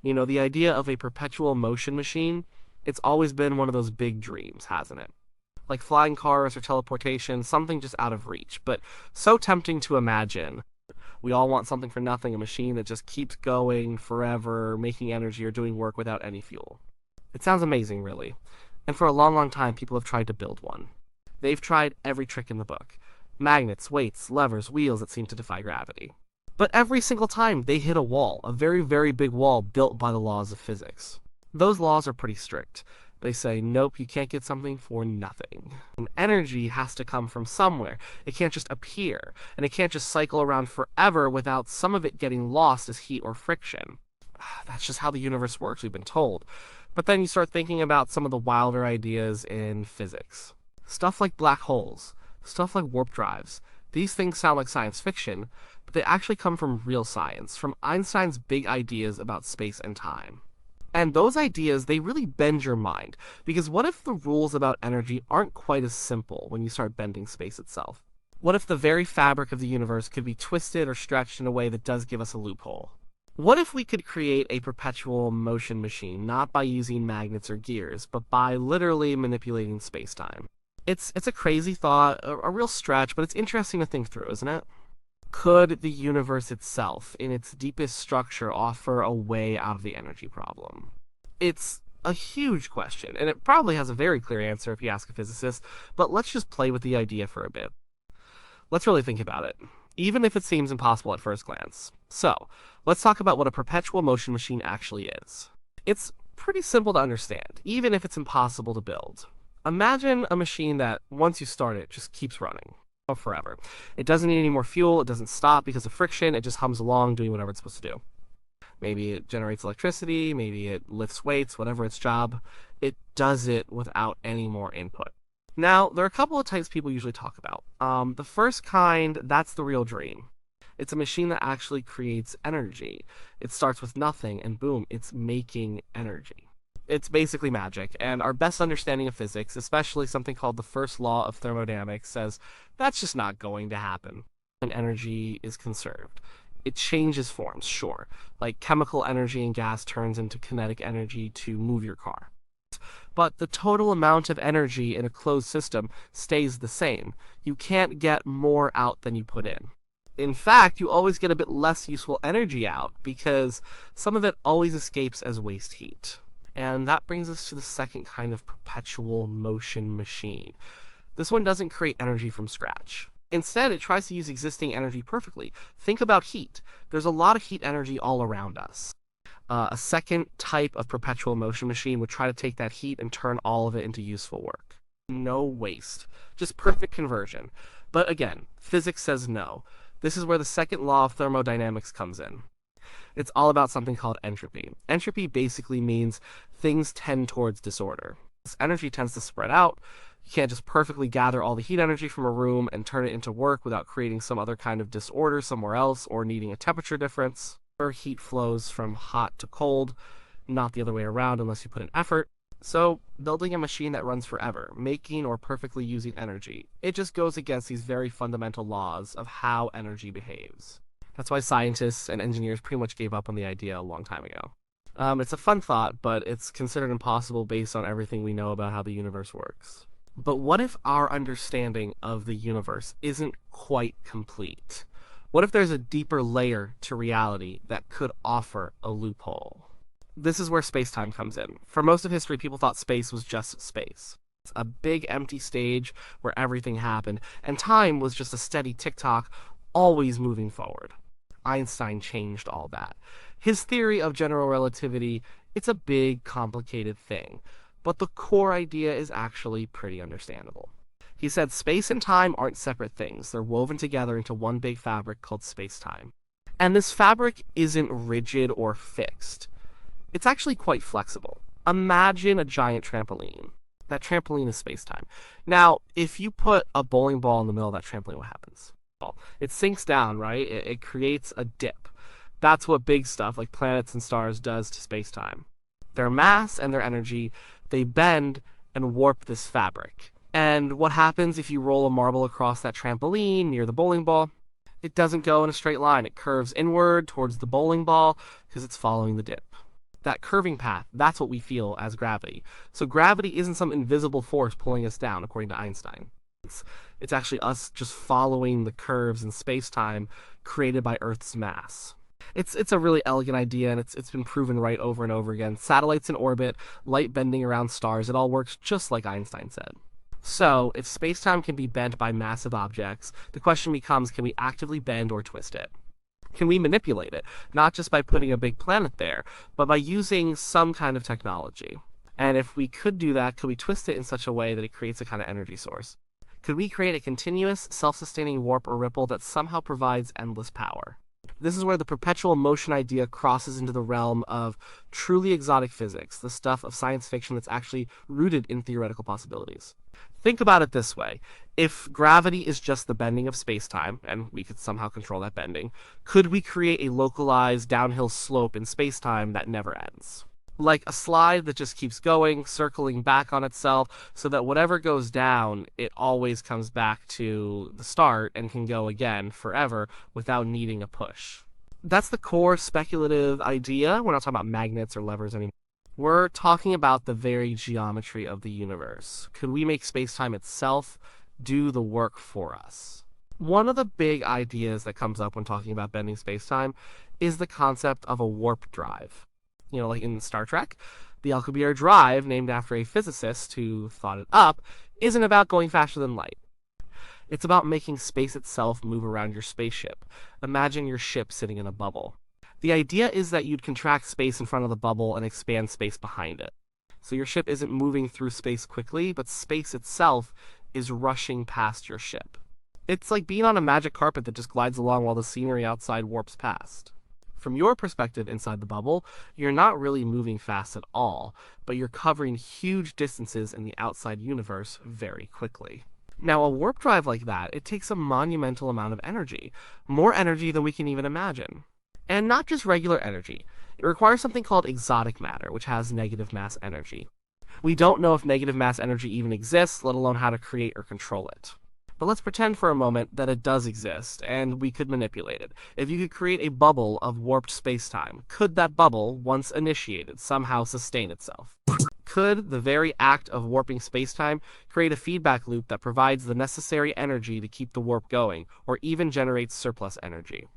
You know, the idea of a perpetual motion machine, it's always been one of those big dreams, hasn't it? Like flying cars or teleportation, something just out of reach, but so tempting to imagine. We all want something for nothing, a machine that just keeps going forever, making energy or doing work without any fuel. It sounds amazing, really. And for a long, long time, people have tried to build one. They've tried every trick in the book: magnets, weights, levers, wheels that seem to defy gravity. But every single time, they hit a wall, a very, very big wall built by the laws of physics. Those laws are pretty strict. They say, nope, you can't get something for nothing. And energy has to come from somewhere. It can't just appear, and it can't just cycle around forever without some of it getting lost as heat or friction. That's just how the universe works, we've been told. But then you start thinking about some of the wilder ideas in physics. Stuff like black holes, stuff like warp drives. These things sound like science fiction, but they actually come from real science, from Einstein's big ideas about space and time. And those ideas, they really bend your mind, because what if the rules about energy aren't quite as simple when you start bending space itself? What if the very fabric of the universe could be twisted or stretched in a way that does give us a loophole? What if we could create a perpetual motion machine, not by using magnets or gears, but by literally manipulating space-time? It's a crazy thought, a real stretch, but it's interesting to think through, isn't it? Could the universe itself, in its deepest structure, offer a way out of the energy problem? It's a huge question, and it probably has a very clear answer if you ask a physicist, but let's just play with the idea for a bit. Let's really think about it, even if it seems impossible at first glance. So, let's talk about what a perpetual motion machine actually is. It's pretty simple to understand, even if it's impossible to build. Imagine a machine that, once you start it, just keeps running forever. It doesn't need any more fuel, it doesn't stop because of friction, it just hums along doing whatever it's supposed to do. Maybe it generates electricity, maybe it lifts weights, whatever its job. It does it without any more input. Now, there are a couple of types people usually talk about. The first kind, that's the real dream. It's a machine that actually creates energy. It starts with nothing, and boom, it's making energy. It's basically magic, and our best understanding of physics, especially something called the first law of thermodynamics, says that's just not going to happen. And energy is conserved. It changes forms, sure, like chemical energy and gas turns into kinetic energy to move your car. But the total amount of energy in a closed system stays the same. You can't get more out than you put in. In fact, you always get a bit less useful energy out because some of it always escapes as waste heat. And that brings us to the second kind of perpetual motion machine. This one doesn't create energy from scratch. Instead, it tries to use existing energy perfectly. Think about heat. There's a lot of heat energy all around us. A second type of perpetual motion machine would try to take that heat and turn all of it into useful work. No waste. Just perfect conversion. But again, physics says no. This is where the second law of thermodynamics comes in. It's all about something called entropy. Entropy basically means things tend towards disorder. This energy tends to spread out. You can't just perfectly gather all the heat energy from a room and turn it into work without creating some other kind of disorder somewhere else or needing a temperature difference. Or heat flows from hot to cold, not the other way around unless you put in effort. So, building a machine that runs forever, making or perfectly using energy, it just goes against these very fundamental laws of how energy behaves. That's why scientists and engineers pretty much gave up on the idea a long time ago. It's a fun thought, but it's considered impossible based on everything we know about how the universe works. But what if our understanding of the universe isn't quite complete? What if there's a deeper layer to reality that could offer a loophole? This is where space-time comes in. For most of history, people thought space was just space. It's a big empty stage where everything happened, and time was just a steady tick-tock, always moving forward. Einstein changed all that. His theory of general relativity, it's a big, complicated thing, but the core idea is actually pretty understandable. He said space and time aren't separate things. They're woven together into one big fabric called space-time. And this fabric isn't rigid or fixed. It's actually quite flexible. Imagine a giant trampoline. That trampoline is space-time. Now, if you put a bowling ball in the middle of that trampoline, what happens? It sinks down, right? It creates a dip. That's what big stuff like planets and stars does to space-time. Their mass and their energy, they bend and warp this fabric. And what happens if you roll a marble across that trampoline near the bowling ball? It doesn't go in a straight line. It curves inward towards the bowling ball because it's following the dip. That curving path, that's what we feel as gravity. So gravity isn't some invisible force pulling us down, according to Einstein. It's actually us just following the curves in space-time created by Earth's mass. It's a really elegant idea, and it's been proven right over and over again. Satellites in orbit, light bending around stars, it all works just like Einstein said. So, if spacetime can be bent by massive objects, the question becomes, can we actively bend or twist it? Can we manipulate it? Not just by putting a big planet there, but by using some kind of technology. And if we could do that, could we twist it in such a way that it creates a kind of energy source? Could we create a continuous, self-sustaining warp or ripple that somehow provides endless power? This is where the perpetual motion idea crosses into the realm of truly exotic physics, the stuff of science fiction that's actually rooted in theoretical possibilities. Think about it this way. If gravity is just the bending of space-time, and we could somehow control that bending, could we create a localized downhill slope in space-time that never ends? Like a slide that just keeps going, circling back on itself, so that whatever goes down, it always comes back to the start and can go again forever without needing a push. That's the core speculative idea. We're not talking about magnets or levers anymore. We're talking about the very geometry of the universe. Could we make space-time itself do the work for us? One of the big ideas that comes up when talking about bending space-time is the concept of a warp drive. Like in Star Trek, the Alcubierre drive, named after a physicist who thought it up, isn't about going faster than light. It's about making space itself move around your spaceship. Imagine your ship sitting in a bubble. The idea is that you'd contract space in front of the bubble and expand space behind it. So your ship isn't moving through space quickly, but space itself is rushing past your ship. It's like being on a magic carpet that just glides along while the scenery outside warps past. From your perspective inside the bubble, you're not really moving fast at all, but you're covering huge distances in the outside universe very quickly. Now, a warp drive like that, it takes a monumental amount of energy, more energy than we can even imagine. And not just regular energy. It requires something called exotic matter, which has negative mass energy. We don't know if negative mass energy even exists, let alone how to create or control it. But let's pretend for a moment that it does exist, and we could manipulate it. If you could create a bubble of warped spacetime, could that bubble, once initiated, somehow sustain itself? Could the very act of warping spacetime create a feedback loop that provides the necessary energy to keep the warp going, or even generates surplus energy?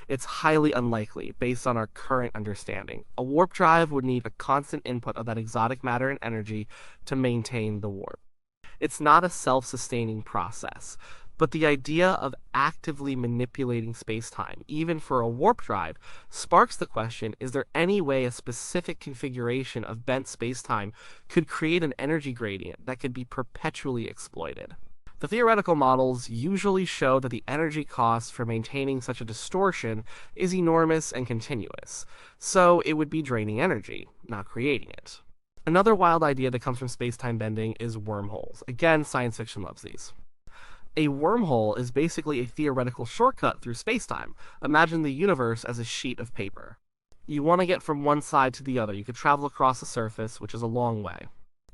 It's highly unlikely, based on our current understanding. A warp drive would need a constant input of that exotic matter and energy to maintain the warp. It's not a self-sustaining process, but the idea of actively manipulating space-time, even for a warp drive, sparks the question, is there any way a specific configuration of bent space-time could create an energy gradient that could be perpetually exploited? The theoretical models usually show that the energy cost for maintaining such a distortion is enormous and continuous, so it would be draining energy, not creating it. Another wild idea that comes from space-time bending is wormholes. Again, science fiction loves these. A wormhole is basically a theoretical shortcut through space-time. Imagine the universe as a sheet of paper. You want to get from one side to the other. You could travel across the surface, which is a long way.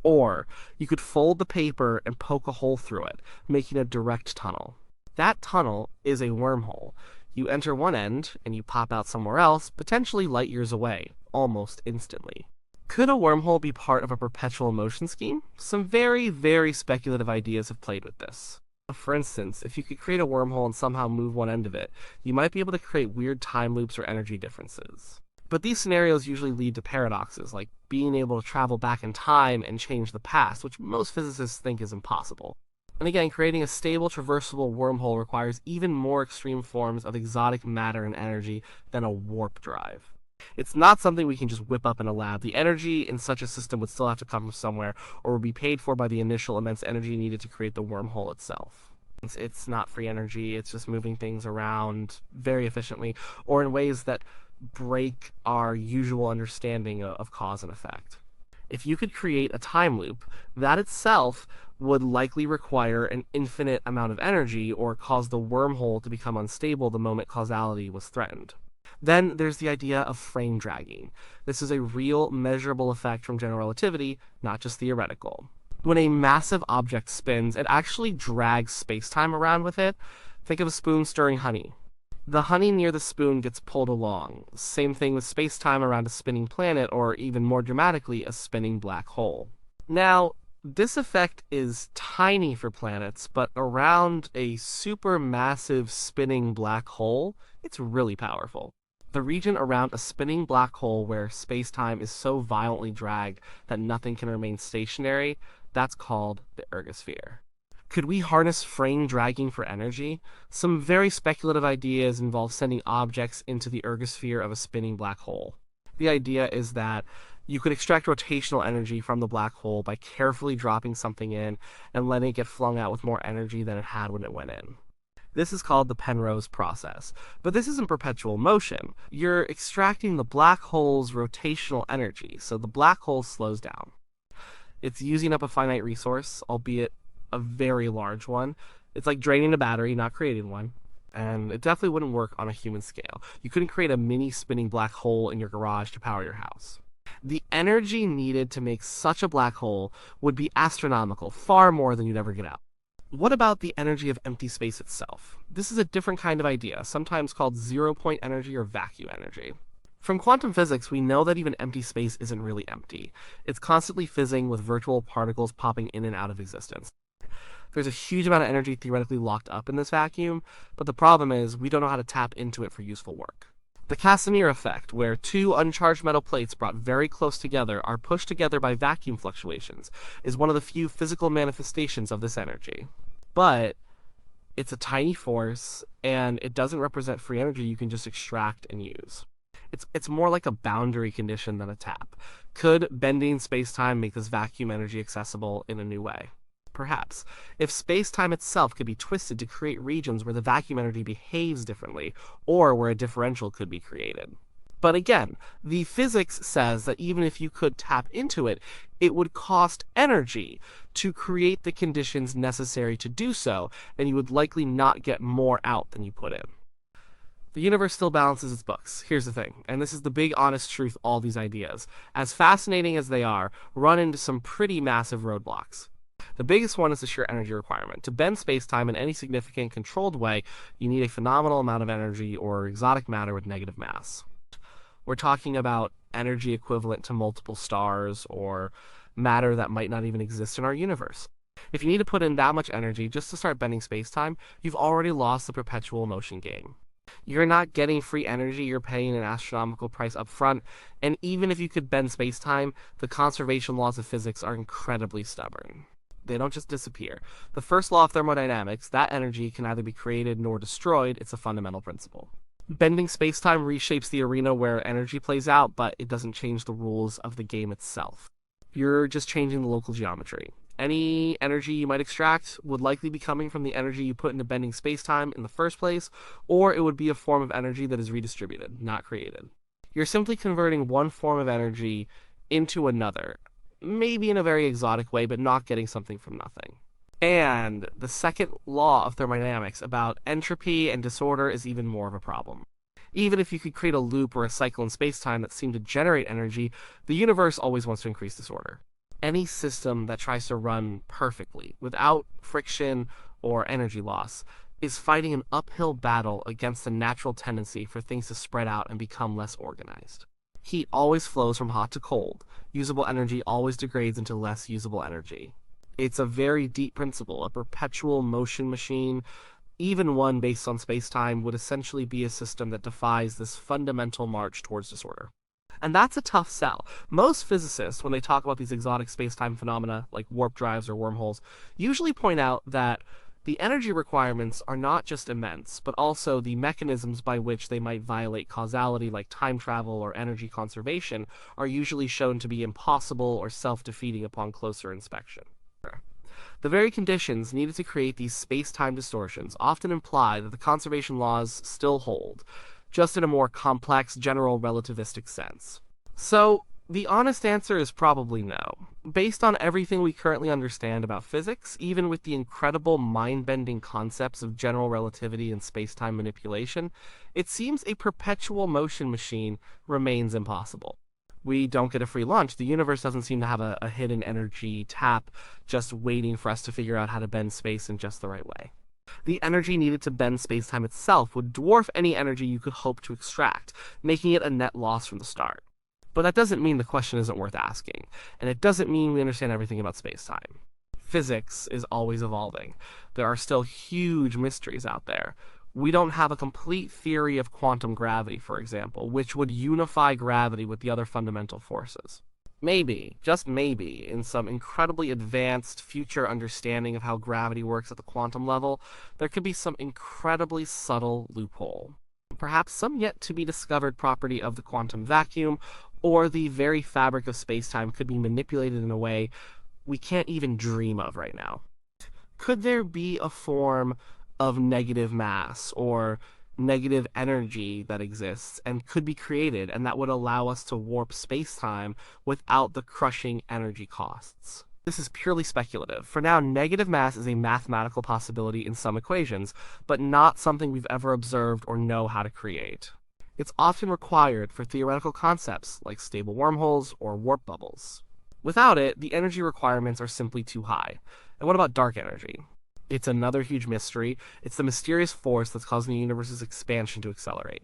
Or you could fold the paper and poke a hole through it, making a direct tunnel. That tunnel is a wormhole. You enter one end, and you pop out somewhere else, potentially light years away, almost instantly. Could a wormhole be part of a perpetual motion scheme? Some very, very speculative ideas have played with this. For instance, if you could create a wormhole and somehow move one end of it, you might be able to create weird time loops or energy differences. But these scenarios usually lead to paradoxes, like being able to travel back in time and change the past, which most physicists think is impossible. And again, creating a stable, traversable wormhole requires even more extreme forms of exotic matter and energy than a warp drive. It's not something we can just whip up in a lab. The energy in such a system would still have to come from somewhere, or would be paid for by the initial immense energy needed to create the wormhole itself. It's not free energy, it's just moving things around very efficiently, or in ways that break our usual understanding of cause and effect. If you could create a time loop, that itself would likely require an infinite amount of energy, or cause the wormhole to become unstable the moment causality was threatened. Then there's the idea of frame dragging. This is a real, measurable effect from general relativity, not just theoretical. When a massive object spins, it actually drags space-time around with it. Think of a spoon stirring honey. The honey near the spoon gets pulled along. Same thing with space-time around a spinning planet, or even more dramatically, a spinning black hole. Now, this effect is tiny for planets, but around a supermassive spinning black hole, it's really powerful. The region around a spinning black hole where space-time is so violently dragged that nothing can remain stationary, that's called the ergosphere. Could we harness frame dragging for energy? Some very speculative ideas involve sending objects into the ergosphere of a spinning black hole. The idea is that you could extract rotational energy from the black hole by carefully dropping something in and letting it get flung out with more energy than it had when it went in. This is called the Penrose process. But this isn't perpetual motion. You're extracting the black hole's rotational energy, so the black hole slows down. It's using up a finite resource, albeit a very large one. It's like draining a battery, not creating one. And it definitely wouldn't work on a human scale. You couldn't create a mini spinning black hole in your garage to power your house. The energy needed to make such a black hole would be astronomical, far more than you'd ever get out. What about the energy of empty space itself? This is a different kind of idea, sometimes called zero-point energy or vacuum energy. From quantum physics, we know that even empty space isn't really empty. It's constantly fizzing with virtual particles popping in and out of existence. There's a huge amount of energy theoretically locked up in this vacuum, but the problem is we don't know how to tap into it for useful work. The Casimir effect, where two uncharged metal plates brought very close together are pushed together by vacuum fluctuations, is one of the few physical manifestations of this energy. But it's a tiny force, and it doesn't represent free energy you can just extract and use. It's more like a boundary condition than a tap. Could bending space-time make this vacuum energy accessible in a new way? Perhaps. If space-time itself could be twisted to create regions where the vacuum energy behaves differently, or where a differential could be created. But again, the physics says that even if you could tap into it, it would cost energy to create the conditions necessary to do so, and you would likely not get more out than you put in. The universe still balances its books. Here's the thing, and this is the big honest truth all these ideas, as fascinating as they are, run into some pretty massive roadblocks. The biggest one is the sheer energy requirement. To bend space-time in any significant, controlled way, you need a phenomenal amount of energy or exotic matter with negative mass. We're talking about energy equivalent to multiple stars or matter that might not even exist in our universe. If you need to put in that much energy just to start bending space-time, you've already lost the perpetual motion game. You're not getting free energy, you're paying an astronomical price up front, and even if you could bend space-time, the conservation laws of physics are incredibly stubborn. They don't just disappear. The first law of thermodynamics, that energy can neither be created nor destroyed, it's a fundamental principle. Bending space-time reshapes the arena where energy plays out, but it doesn't change the rules of the game itself. You're just changing the local geometry. Any energy you might extract would likely be coming from the energy you put into bending space-time in the first place, or it would be a form of energy that is redistributed, not created. You're simply converting one form of energy into another, maybe in a very exotic way, but not getting something from nothing. And the second law of thermodynamics about entropy and disorder is even more of a problem. Even if you could create a loop or a cycle in space-time that seemed to generate energy, the universe always wants to increase disorder. Any system that tries to run perfectly, without friction or energy loss, is fighting an uphill battle against the natural tendency for things to spread out and become less organized. Heat always flows from hot to cold. Usable energy always degrades into less usable energy. It's a very deep principle. A perpetual motion machine, even one based on space-time, would essentially be a system that defies this fundamental march towards disorder. And that's a tough sell. Most physicists, when they talk about these exotic space-time phenomena, like warp drives or wormholes, usually point out that the energy requirements are not just immense, but also the mechanisms by which they might violate causality, like time travel or energy conservation, are usually shown to be impossible or self-defeating upon closer inspection. The very conditions needed to create these space-time distortions often imply that the conservation laws still hold, just in a more complex, general relativistic sense. So, the honest answer is probably no. Based on everything we currently understand about physics, even with the incredible mind-bending concepts of general relativity and space-time manipulation, it seems a perpetual motion machine remains impossible. We don't get a free lunch. The universe doesn't seem to have a hidden energy tap just waiting for us to figure out how to bend space in just the right way. The energy needed to bend spacetime itself would dwarf any energy you could hope to extract, making it a net loss from the start. But that doesn't mean the question isn't worth asking, and it doesn't mean we understand everything about spacetime. Physics is always evolving. There are still huge mysteries out there. We don't have a complete theory of quantum gravity, for example, which would unify gravity with the other fundamental forces. Maybe, just maybe, in some incredibly advanced future understanding of how gravity works at the quantum level, there could be some incredibly subtle loophole. Perhaps some yet to be discovered property of the quantum vacuum, or the very fabric of spacetime could be manipulated in a way we can't even dream of right now. Could there be a form of negative mass or negative energy that exists and could be created, and that would allow us to warp spacetime without the crushing energy costs? This is purely speculative. For now, negative mass is a mathematical possibility in some equations, but not something we've ever observed or know how to create. It's often required for theoretical concepts like stable wormholes or warp bubbles. Without it, the energy requirements are simply too high. And what about dark energy? It's another huge mystery. It's the mysterious force that's causing the universe's expansion to accelerate.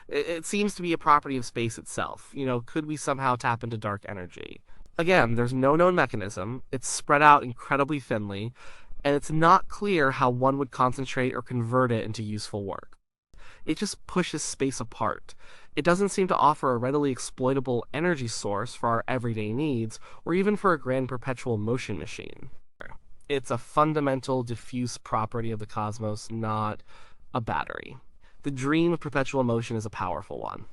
It seems to be a property of space itself. Could we somehow tap into dark energy? Again, there's no known mechanism, it's spread out incredibly thinly, and it's not clear how one would concentrate or convert it into useful work. It just pushes space apart. It doesn't seem to offer a readily exploitable energy source for our everyday needs, or even for a grand perpetual motion machine. It's a fundamental diffuse property of the cosmos, not a battery. The dream of perpetual motion is a powerful one.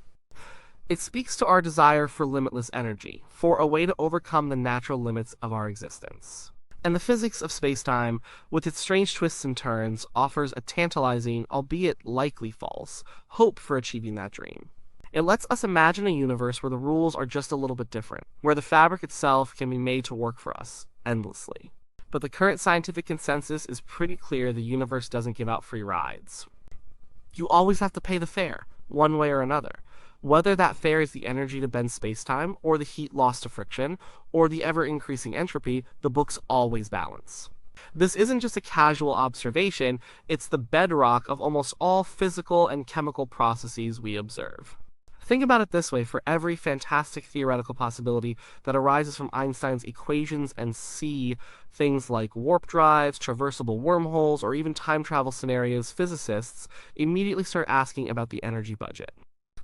It speaks to our desire for limitless energy, for a way to overcome the natural limits of our existence. And the physics of spacetime, with its strange twists and turns, offers a tantalizing, albeit likely false, hope for achieving that dream. It lets us imagine a universe where the rules are just a little bit different, where the fabric itself can be made to work for us, endlessly. But the current scientific consensus is pretty clear: the universe doesn't give out free rides. You always have to pay the fare, one way or another. Whether that fare is the energy to bend spacetime, or the heat lost to friction, or the ever-increasing entropy, the books always balance. This isn't just a casual observation, it's the bedrock of almost all physical and chemical processes we observe. Think about it this way: for every fantastic theoretical possibility that arises from Einstein's equations and see things like warp drives, traversable wormholes, or even time travel scenarios, physicists immediately start asking about the energy budget.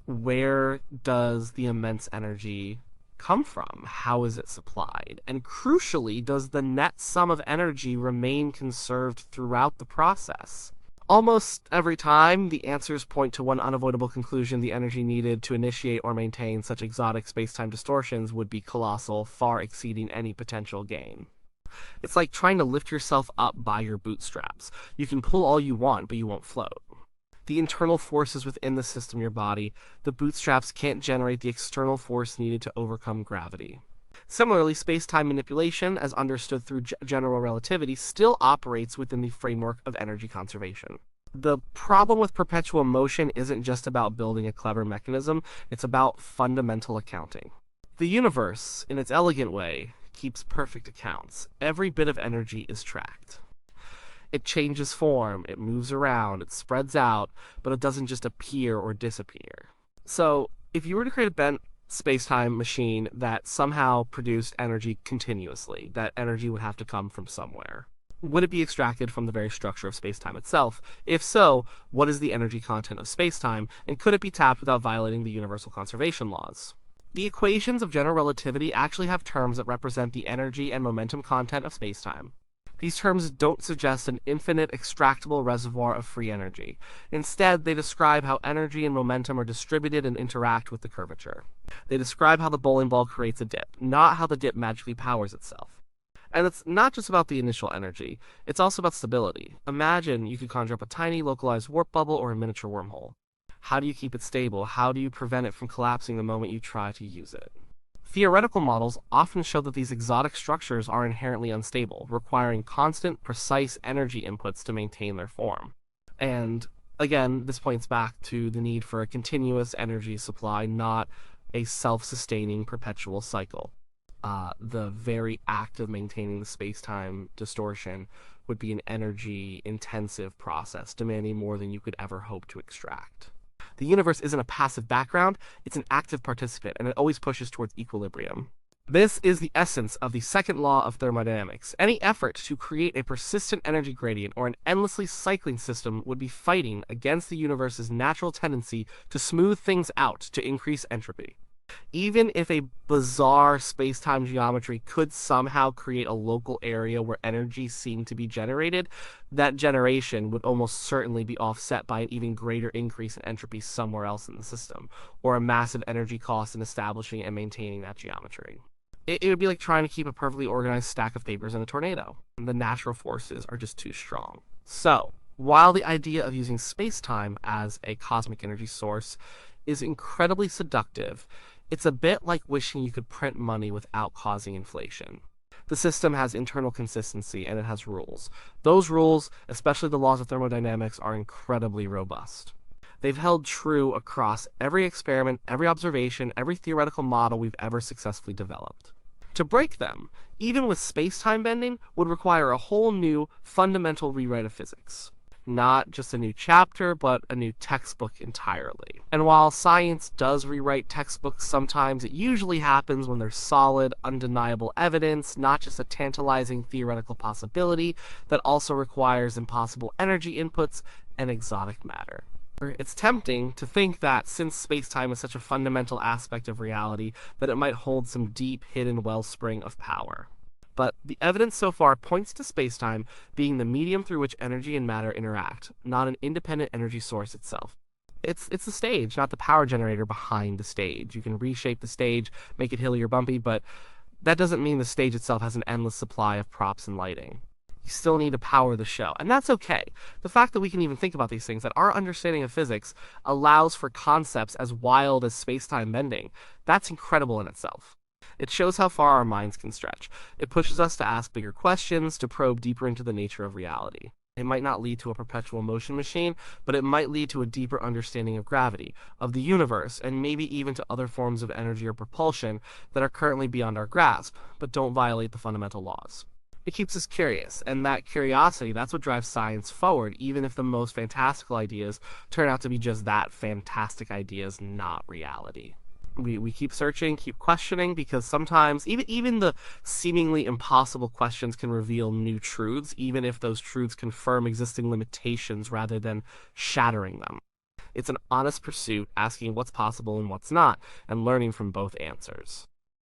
Where does the immense energy come from? How is it supplied? And crucially, does the net sum of energy remain conserved throughout the process? Almost every time, the answers point to one unavoidable conclusion: the energy needed to initiate or maintain such exotic spacetime distortions would be colossal, far exceeding any potential gain. It's like trying to lift yourself up by your bootstraps. You can pull all you want, but you won't float. The internal forces within the system, your body, the bootstraps can't generate the external force needed to overcome gravity. Similarly, space-time manipulation, as understood through general relativity, still operates within the framework of energy conservation. The problem with perpetual motion isn't just about building a clever mechanism, it's about fundamental accounting. The universe, in its elegant way, keeps perfect accounts. Every bit of energy is tracked. It changes form, it moves around, it spreads out, but it doesn't just appear or disappear. So, if you were to create a bent space-time machine that somehow produced energy continuously, that energy would have to come from somewhere. Would it be extracted from the very structure of space-time itself? If so, what is the energy content of space-time, and could it be tapped without violating the universal conservation laws? The equations of general relativity actually have terms that represent the energy and momentum content of space-time. These terms don't suggest an infinite extractable reservoir of free energy. Instead, they describe how energy and momentum are distributed and interact with the curvature. They describe how the bowling ball creates a dip, not how the dip magically powers itself. And it's not just about the initial energy, it's also about stability. Imagine you could conjure up a tiny localized warp bubble or a miniature wormhole. How do you keep it stable? How do you prevent it from collapsing the moment you try to use it? Theoretical models often show that these exotic structures are inherently unstable, requiring constant, precise energy inputs to maintain their form. And again, this points back to the need for a continuous energy supply, not a self-sustaining perpetual cycle. The very act of maintaining the space-time distortion would be an energy-intensive process, demanding more than you could ever hope to extract. The universe isn't a passive background, it's an active participant, and it always pushes towards equilibrium. This is the essence of the second law of thermodynamics. Any effort to create a persistent energy gradient or an endlessly cycling system would be fighting against the universe's natural tendency to smooth things out to increase entropy. Even if a bizarre space-time geometry could somehow create a local area where energy seemed to be generated, that generation would almost certainly be offset by an even greater increase in entropy somewhere else in the system, or a massive energy cost in establishing and maintaining that geometry. It would be like trying to keep a perfectly organized stack of papers in a tornado. The natural forces are just too strong. So, while the idea of using space-time as a cosmic energy source is incredibly seductive, it's a bit like wishing you could print money without causing inflation. The system has internal consistency and it has rules. Those rules, especially the laws of thermodynamics, are incredibly robust. They've held true across every experiment, every observation, every theoretical model we've ever successfully developed. To break them, even with space-time bending, would require a whole new, fundamental rewrite of physics. Not just a new chapter, but a new textbook entirely. And while science does rewrite textbooks sometimes, it usually happens when there's solid, undeniable evidence, not just a tantalizing theoretical possibility that also requires impossible energy inputs and exotic matter. It's tempting to think that since space-time is such a fundamental aspect of reality, that it might hold some deep, hidden wellspring of power. But the evidence so far points to space-time being the medium through which energy and matter interact, not an independent energy source itself. It's the stage, not the power generator behind the stage. You can reshape the stage, make it hilly or bumpy, but that doesn't mean the stage itself has an endless supply of props and lighting. You still need to power the show, and that's okay. The fact that we can even think about these things, that our understanding of physics allows for concepts as wild as space-time bending, that's incredible in itself. It shows how far our minds can stretch. It pushes us to ask bigger questions, to probe deeper into the nature of reality. It might not lead to a perpetual motion machine, but it might lead to a deeper understanding of gravity, of the universe, and maybe even to other forms of energy or propulsion that are currently beyond our grasp, but don't violate the fundamental laws. It keeps us curious, and that curiosity, that's what drives science forward, even if the most fantastical ideas turn out to be just that, fantastic ideas, not reality. We keep searching, keep questioning, because sometimes even the seemingly impossible questions can reveal new truths, even if those truths confirm existing limitations rather than shattering them. It's an honest pursuit, asking what's possible and what's not, and learning from both answers.